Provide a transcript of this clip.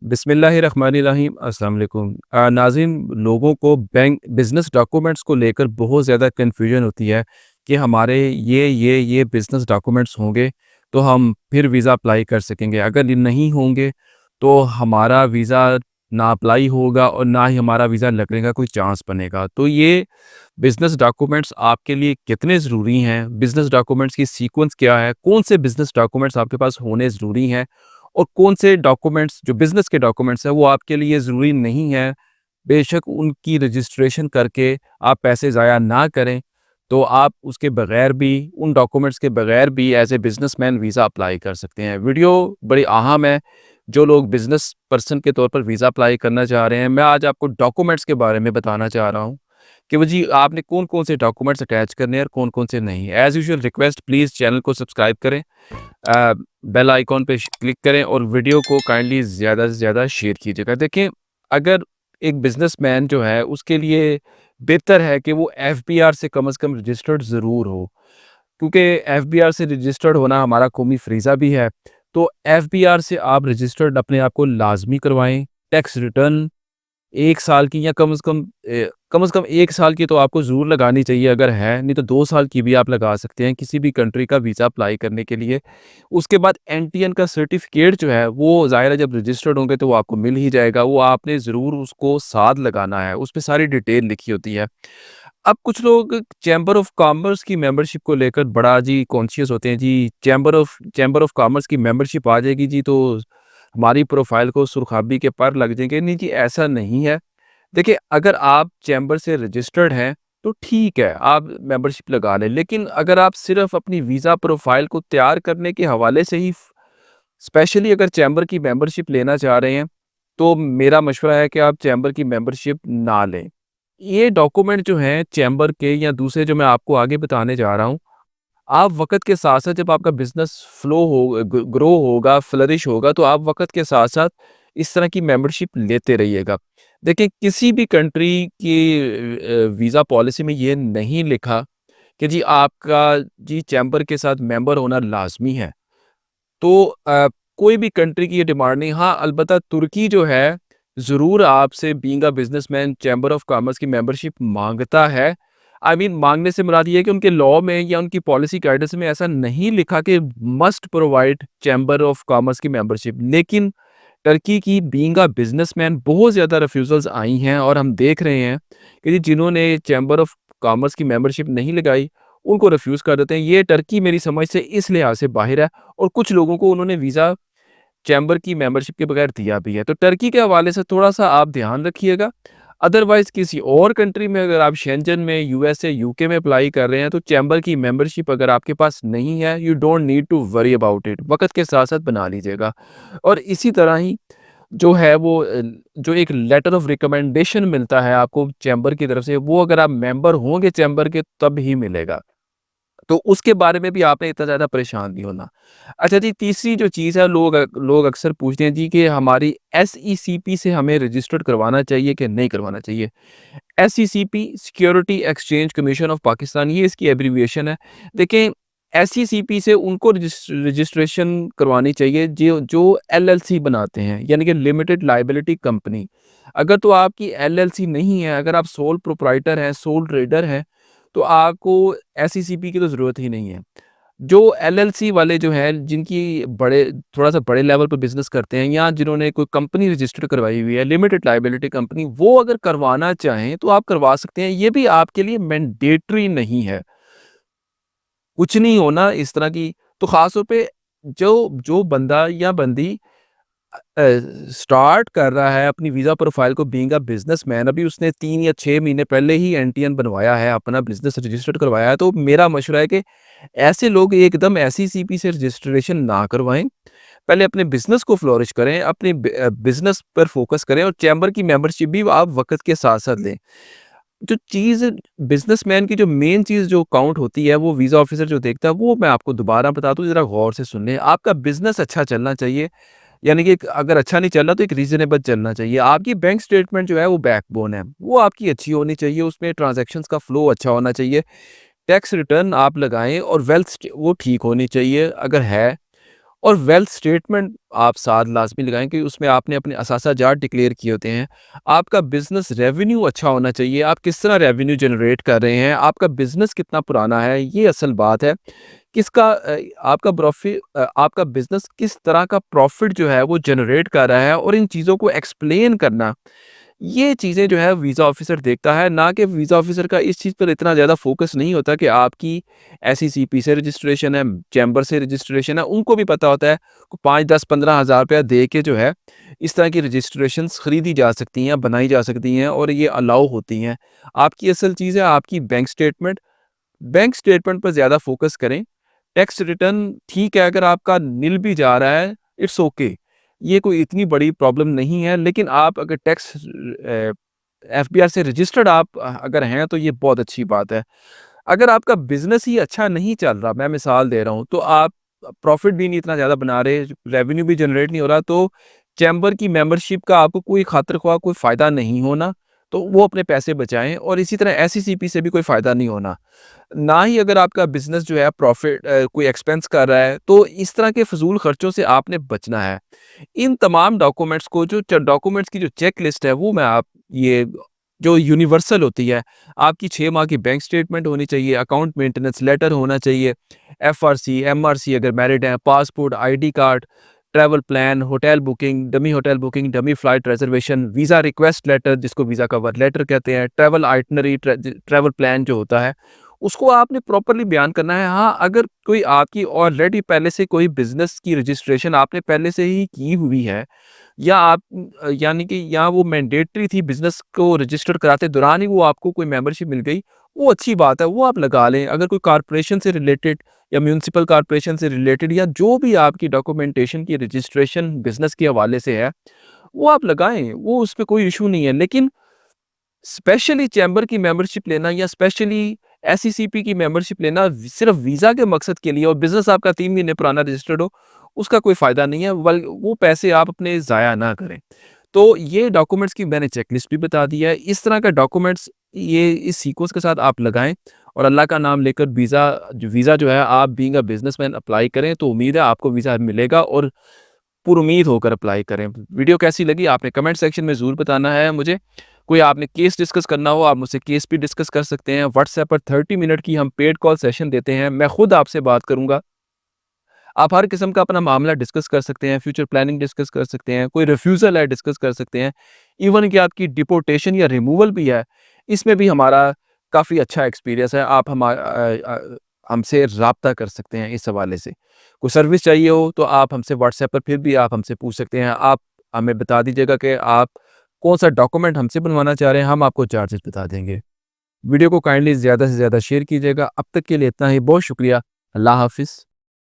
बिस्मिल्लाहिर्रहमानिर्रहीम अस्सलाम वालेकुम। नाज़रीन, लोगों को बैंक बिज़नेस डॉक्यूमेंट्स को लेकर बहुत ज़्यादा कन्फ्यूजन होती है कि हमारे ये बिज़नेस डॉक्यूमेंट्स होंगे तो हम फिर वीज़ा अप्लाई कर सकेंगे। अगर ये नहीं होंगे तो हमारा वीज़ा ना अप्लाई होगा और ना ही हमारा वीज़ा लगने का कोई चांस बनेगा। तो ये बिज़नेस डॉक्यूमेंट्स आपके लिए कितने ज़रूरी हैं? बिज़नेस डॉक्यूमेंट्स की सीक्वेंस क्या है? कौन से बिज़नेस डॉक्यूमेंट्स आपके पास होने ज़रूरी हैं? और कौन से डॉक्यूमेंट्स जो बिज़नेस के डॉक्यूमेंट्स हैं वो आपके लिए ज़रूरी नहीं है। बेशक उनकी रजिस्ट्रेशन करके आप पैसे ज़ाया ना करें, तो आप उसके बगैर भी उन डॉक्यूमेंट्स के बगैर भी as a businessman visa apply कर सकते हैं। वीडियो बड़ी अहम है। जो लोग बिज़नेस पर्सन के तौर पर वीज़ा अप्लाई करना चाह रहे हैं, मैं आज आपको डॉक्यूमेंट्स के बारे में बताना चाह रहा हूँ कि वो जी आपने कौन-कौन से डॉक्यूमेंट्स अटैच करने हैं और कौन-कौन से नहीं। As usual request, please channel को सब्सक्राइब करें, बेल आइकॉन पे क्लिक करें और वीडियो को काइंडली ज़्यादा से ज़्यादा शेयर कीजिएगा। देखें, अगर एक बिज़नेसमैन जो है उसके लिए बेहतर है कि वो एफबीआर से कम रजिस्टर्ड ज़रूर हो, क्योंकि एफबीआर से रजिस्टर्ड होना हमारा कौमी फ़रीज़ा भी है। तो एफबीआर से आप रजिस्टर्ड अपने आप को लाज़मी करवाएँ। टैक्स रिटर्न 1 साल की या कम से कम 1 साल की तो आपको ज़रूर लगानी चाहिए अगर है, नहीं तो 2 साल की भी आप लगा सकते हैं किसी भी कंट्री का वीज़ा अप्लाई करने के लिए। उसके बाद एनटीएन का सर्टिफ़िकेट जो है वो ज़ाहिर है जब रजिस्टर्ड होंगे तो वो आपको मिल ही जाएगा, वो आपने ज़रूर उसको साथ लगाना है, उसपे सारी डिटेल लिखी होती है। अब कुछ लोग चैम्बर ऑफ कॉमर्स की मेंबरशिप को लेकर बड़ा जी कॉन्शियस होते हैं जी, चैम्बर ऑफ कॉमर्स की मेंबरशिप आ जाएगी जी तो हमारी प्रोफाइल को सुरखाबी के पर लग जाएँगे। नहीं जी, ऐसा नहीं है। देखिए, अगर आप चैम्बर से रजिस्टर्ड हैं, तो ठीक है, आप मेंबरशिप लगा लें। लेकिन अगर आप सिर्फ़ अपनी वीज़ा प्रोफ़ाइल को तैयार करने के हवाले से ही स्पेशली अगर चैम्बर की मेंबरशिप लेना चाह रहे हैं, तो मेरा मशवरा है कि आप चैम्बर की मेंबरशिप ना लें। ये डॉक्यूमेंट जो हैं चैम्बर के या दूसरे जो मैं आपको आगे बताने जा रहा हूँ, आप वक़्त के साथ-साथ जब आपका बिज़नेस फ्लो हो ग ग्रो होगा, फ्लरिश होगा, तो आप वक़्त के साथ-साथ इस तरह की मेंबरशिप लेते रहिएगा। देखिए, किसी भी कंट्री की वीज़ा पॉलिसी में ये नहीं लिखा कि जी आपका जी चैम्बर के साथ मेंबर होना लाज़मी है। तो कोई भी कंट्री की ये डिमांड नहीं। हाँ, अलबत्ता तुर्की जो है, ज़रूर आपसे being a businessman chamber of commerce की मेंबरशिप माँगता है। आई मीन माँगने से मुराद ये है कि उनके लॉ में या उनकी पॉलिसी गाइडेंस में ऐसा नहीं लिखा कि must provide chamber of commerce की मेंबरशिप। लेकिन टर्की की बीइंग अ बिज़नेसमैन बहुत ज़्यादा रिफ्यूज़ल्स आई हैं और हम देख रहे हैं कि जी जिन्होंने चैम्बर ऑफ कॉमर्स की मेंबरशिप नहीं लगाई, उनको रिफ्यूज़ कर देते हैं। ये टर्की मेरी समझ से इस लिहाज़ से बाहिर है और कुछ लोगों को उन्होंने वीज़ा चैम्बर की मेंबरशिप के बगैर दिया भी है। तो टर्की के हवाले से थोड़ा-सा आप ध्यान रखिएगा। अदरवाइज़ किसी और कंट्री में अगर आप शेंजन में, यूएसए, यूके में अप्लाई कर रहे हैं, तो चैम्बर की मेंबरशिप अगर आपके पास नहीं है, you don't need to worry about it. वक़्त के साथ-साथ बना लीजिएगा। और इसी तरह ही जो है वो जो एक लेटर ऑफ रिकमेंडेशन मिलता है आपको चैम्बर की तरफ से, वो अगर आप मेंबर होंगे चैम्बर के तब ही मिलेगा। तो उसके बारे में भी आपने इतना ज़्यादा परेशान नहीं होना। अच्छा जी, तीसरी जो चीज़ है, लोग अक्सर पूछते हैं जी कि हमारी एसईसीपी से हमें रजिस्टर्ड करवाना चाहिए कि नहीं करवाना चाहिए? SECP security exchange commission of Pakistan, ये इसकी एब्रिविएशन है। देखें, एसईसीपी से उनको रजिस्ट्रेशन करवानी चाहिए जो जो एलएलसी बनाते हैं, यानी कि लिमिटेड लायबिलिटी कंपनी। अगर तो आपकी एलएलसी नहीं है, अगर आप सोल प्रोप्राइटर हैं, सोल ट्रेडर हैं, तो आपको एसईसीपी की तो ज़रूरत ही नहीं है। जो एलएलसी वाले जो हैं, जिनकी बड़े थोड़ा-सा बड़े लेवल पे बिज़नेस करते हैं या जिन्होंने कोई कंपनी रजिस्टर्ड करवाई हुई है, लिमिटेड लायबिलिटी कंपनी, वो अगर करवाना चाहें तो आप करवा सकते हैं। ये भी आपके लिए मैंडेटरी नहीं है। कुछ नहीं होना इस तरह की। तो ख़ास तौर पे जो जो बंदा या बंदी स्टार्ट कर रहा है अपनी वीज़ा प्रोफ़ाइल को बीइंग अ बिज़नेसमैन, अभी उसने 3 या 6 महीने पहले ही एनटीएन बनवाया है, अपना बिज़नेस रजिस्टर्ड करवाया है, तो मेरा मशवरा है कि ऐसे लोग एकदम एसईसीपी से रजिस्ट्रेशन ना करवाएँ। पहले अपने बिज़नेस को फ्लोरिश करें, अपने बिज़नेस पर फ़ोकस करें और चैम्बर की मेंबरशिप भी आप वक़्त के साथ-साथ लें। जो चीज़ बिज़नेसमैन की जो मेन चीज़ जो काउंट होती है, वो वीज़ा ऑफ़िसर जो देखता है, वो मैं आपको दोबारा बताता हूँ, ज़रा गौर से सुन लें। आपका बिज़नेस अच्छा चलना चाहिए, यानी कि अगर अच्छा नहीं चल रहा तो एक रीज़नेबल चलना चाहिए। आपकी बैंक स्टेटमेंट जो है वो बैकबोन है, वो आपकी अच्छी होनी चाहिए, उसमें ट्रांज़ैक्शंस का फ़्लो अच्छा होना चाहिए। टैक्स रिटर्न आप लगाएँ और वेल्थ वो ठीक होनी चाहिए अगर है। और वेल्थ स्टेटमेंट आप साथ लाज़मी लगाएँ कि उसमें आपने अपने असासा-जात डिक्लेयर किए होते हैं। आपका बिज़नेस रेवेन्यू अच्छा होना चाहिए, आप किस तरह रेवेन्यू जनरेट कर रहे हैं, आपका बिज़नेस कितना पुराना है, ये असल बात है। आपका बिज़नेस किस तरह का प्रॉफ़िट जो है वो जनरेट कर रहा है और इन चीज़ों को एक्सप्लेन करना, ये चीज़ें जो है वीज़ा ऑफ़िसर देखता है, ना कि वीज़ा ऑफ़िसर का इस चीज़ पर इतना ज़्यादा फ़ोकस नहीं होता कि आपकी एसईसीपी से रजिस्ट्रेशन है, चैम्बर से रजिस्ट्रेशन है, उनको भी पता होता है 5, 10, 15 हज़ार रुपया दे के जो है, इस तरह की रजिस्ट्रेशंस खरीदी जा सकती हैं, बनाई जा सकती हैं और ये अलाउ होती हैं। आपकी असल चीज़ है आपकी बैंक स्टेटमेंट पर ज़्यादा फ़ोकस करें। टैक्स रिटर्न ठीक है अगर आपका निल भी जा रहा है, इट्स ओके। ये कोई इतनी बड़ी प्रॉब्लम नहीं है, लेकिन आप अगर एफबीआर से रजिस्टर्ड आप अगर हैं तो ये बहुत अच्छी बात है। अगर आपका बिज़नेस ही अच्छा नहीं चल रहा, मैं मिसाल दे रहा हूँ, तो आप प्रॉफ़िट भी नहीं इतना ज़्यादा बना रहे, रेवेन्यू भी जनरेट नहीं हो रहा, तो चैम्बर की मेंबरशिप का आपको कोई खातिर ख्वाह कोई फ़ायदा नहीं होना, तो वो अपने पैसे बचाएँ और इसी तरह एसईसीपी से भी कोई फ़ायदा नहीं होना। ना ही अगर आपका बिज़नेस जो है कोई एक्सपेंस कर रहा है, तो इस तरह के फ़िज़ूल खर्चों से आपने बचना है। इन तमाम डॉक्यूमेंट्स को जो च डॉक्यूमेंट्स की जो चेक लिस्ट है, वो मैं आप ये जो यूनिवर्सल होती है, आपकी 6 माह की बैंक स्टेटमेंट होनी चाहिए, अकाउंट मेंटेनेंस लेटर होना चाहिए, एफआरसी, एमआरसी अगर मैरिड हैं, passport, ID card, travel plan, hotel booking, dummy flight reservation, visa request letter जिसको वीज़ा कवर लेटर कहते हैं, ट्रैवल आइटिनरी, ट्रैवल प्लान जो होता है, उसको आपने प्रॉपर्ली बयान करना है। हाँ, अगर कोई आपकी ऑलरेडी पहले से कोई बिज़नेस की रजिस्ट्रेशन आपने पहले से ही की हुई है या यानी कि या वो मैंडेटरी थी बिज़नेस को रजिस्टर कराते दौरान ही वो आपको कोई मेंबरशिप मिल गई, वो अच्छी बात है, वो आप लगा लें। अगर कोई कॉर्पोरेशन से रिलेटेड या म्युनिसिपल कॉर्पोरेशन से रिलेटेड या जो भी आपकी डॉक्यूमेंटेशन की रजिस्ट्रेशन बिज़नेस के हवाले से है, वो आप लगाएँ, वो उसपे कोई इश्यू नहीं है। लेकिन स्पेशली चैम्बर की मेंबरशिप लेना या स्पेशली एसईसीपी की मेंबरशिप लेना सिर्फ वीज़ा के मकसद के लिए और बिज़नेस आपका 3 महीने पुराना रजिस्टर्ड हो, उसका कोई फ़ायदा नहीं है, वो पैसे आप अपने ज़ाया ना करें। तो ये डॉक्यूमेंट्स की मैंने चेकलिस्ट भी बता दी है। इस तरह का डॉक्यूमेंट्स ये इस सीक्वेंस के साथ आप लगाएँ और अल्लाह का नाम लेकर वीज़ा जो है आप बीइंग अ बिज़नेसमैन अप्लाई करें, तो उम्मीद है आपको वीज़ा मिलेगा और पुरुमीद होकर अप्लाई करें। वीडियो कैसी लगी आपने कमेंट सेक्शन में ज़रूर बताना है मुझे। कोई आपने केस डिस्कस करना हो आप मुझसे केस भी डिस्कस कर सकते हैं। व्हाट्सएप पर 30 मिनट की हम पेड कॉल सेशन देते हैं। मैं खुद आपसे बात करूँगा। आप हर किस्म का अपना मामला डिस्कस कर सकते हैं, फ्यूचर प्लानिंग डिस्कस कर सकते हैं, कोई रिफ्यूज़ल है डिस्कस कर सकते हैं। इवन कि आपकी डिपोर्टेशन या रिमूवल भी है, इसमें भी हमारा काफ़ी अच्छा एक्सपीरियंस है। हमसे राब्ता कर सकते हैं इस हवाले से। कोई सर्विस चाहिए हो तो आप हमसे व्हाट्सएप पर फिर भी आप हमसे पूछ सकते हैं। आप हमें बता दीजिएगा कि आप कौन-सा डॉक्यूमेंट हमसे बनवाना चाह रहे हैं, हम आपको चार्जेज़ बता देंगे। वीडियो को काइंडली ज़्यादा से ज़्यादा शेयर कीजिएगा। अब तक के लिए इतना ही, बहुत शुक्रिया। अल्लाह हाफ़िज़।